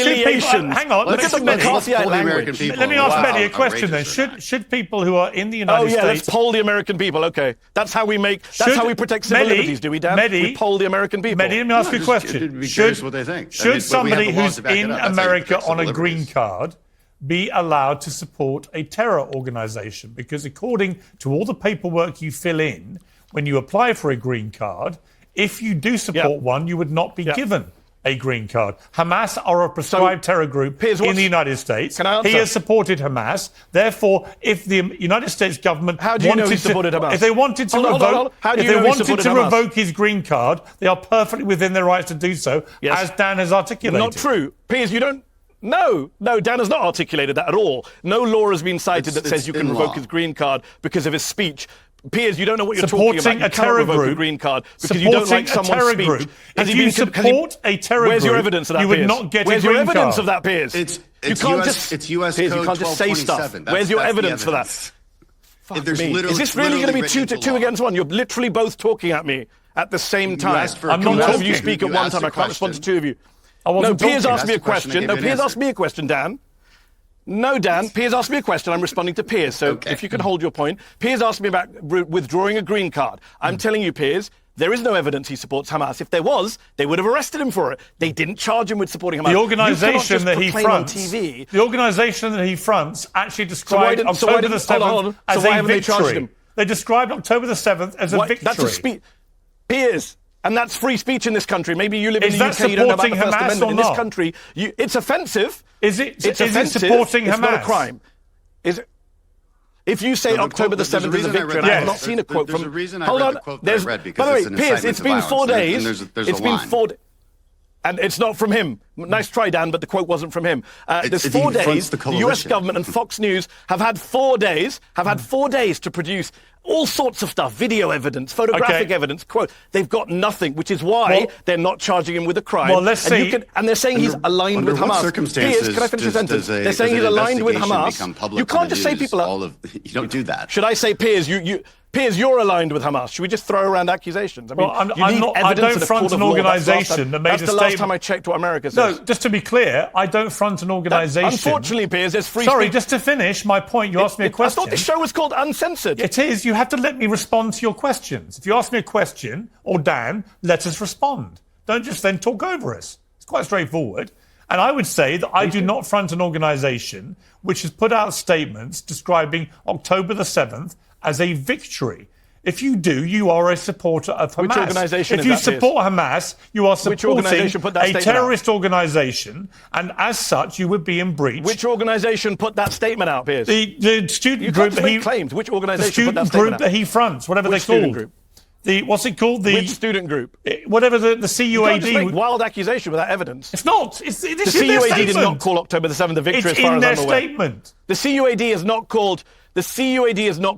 affiliations. Hang on, look at the McCarthyite language. Let me ask Mehdi a question then. Should people who are in the United States... let's poll the American people. Okay, that's how we protect civil liberties, do we, Dan? we poll the American people. Mehdi, let me ask you a question. Should what they think. Should somebody who's in America on a green card be allowed to support a terror organization? Because according to all the paperwork you fill in when you apply for a green card, if you do support one, you would not be given a green card. Hamas are a prescribed terror group in the United States. Can I answer? He has supported Hamas. Therefore, if the United States government supported Hamas? If they wanted to revoke his green card, they are perfectly within their rights to do so, as Dan has articulated. Not true. Piers, you don't... No, Dan has not articulated that at all. No law has been cited that says you can revoke his green card because of his speech. Piers, you don't know what you're talking about. You can't revoke a green card because you don't like someone's speech. If you support a terror group, where's your evidence of that, you would not get a green card. Where's your evidence of that, Piers? It's US Code 1227. Where's your evidence for that? Is this really going to be two against one? You're literally both talking at me at the same time. I'm not talking. You speak at one time. I can't respond to two of you. No, Piers asked me a question. No, Piers asked me a question, Dan. No, Dan. Piers asked me a question. I'm responding to Piers. So if you can hold your point. Piers asked me about withdrawing a green card. I'm telling you, Piers, there is no evidence he supports Hamas. If there was, they would have arrested him for it. They didn't charge him with supporting Hamas. The organisation that he fronts, actually described October the 7th as a victory. They described October the 7th as a victory. That's a speech. Piers. And that's free speech in this country. Maybe you live in the UK, you don't know about the First Amendment. In this country, it's offensive. Is it supporting Hamas? It's not a crime. Is it? If you say October the 7th is a victory, and I have not seen a quote from... There's a reason I read the quote that I read, because by the way, Piers, it's been 4 days. It's been 4 days. And it's not from him. Nice try, Dan, but the quote wasn't from him. There's 4 days. The US government and Fox News have had 4 days. To produce all sorts of stuff: video evidence, photographic evidence. Quote. They've got nothing, which is why they're not charging him with a crime. Well, let's see. And they're saying he's aligned with Hamas. Piers, can I finish the sentence? They're saying he's aligned with Hamas. You can't just say people are. You don't do that. Should I say, Piers? Piers, you're aligned with Hamas. Should we just throw around accusations? I mean, I don't front an organisation that made a statement. That's the last time I checked what America says. No, just to be clear, I don't front an organisation. Unfortunately, Piers, there's free speech. Sorry, just to finish my point, you asked me a question. I thought the show was called Uncensored. It is. You have to let me respond to your questions. If you ask me a question, or Dan, let us respond. Don't just then talk over us. It's quite straightforward. And I would say that I do not front an organisation which has put out statements describing October the 7th as a victory. If you do, you are a supporter of Hamas. Which organisation If you support Hamas, you are supporting a terrorist organisation, and as such, you would be in breach. Which organisation put that statement out, Piers? The student group that he claims. Which organisation put that statement out? That he fronts, whatever they're called. Group? What's it called? Which student group? Whatever the CUAD. You can't just make wild accusation without evidence. It's not. The CUAD did not call October the 7th a victory, as far as I'm aware. It's in their statement. The CUAD has not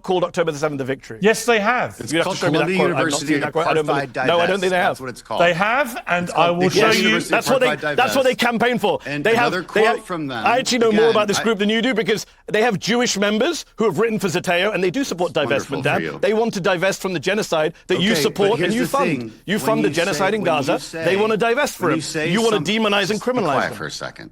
called October the 7th a victory. Yes, they have. It's called Columbia University Apartheid Divest. No, I don't think they have. That's what it's called. They have, and I will show you. That's what they campaign for. And another quote from them. I actually know more about this group than you do, because they have Jewish members who have written for Zateo, and they do support divestment, Dan. They want to divest from the genocide that you support and you fund. You fund the genocide in Gaza. They want to divest for it. You want to demonize and criminalize them. For a second.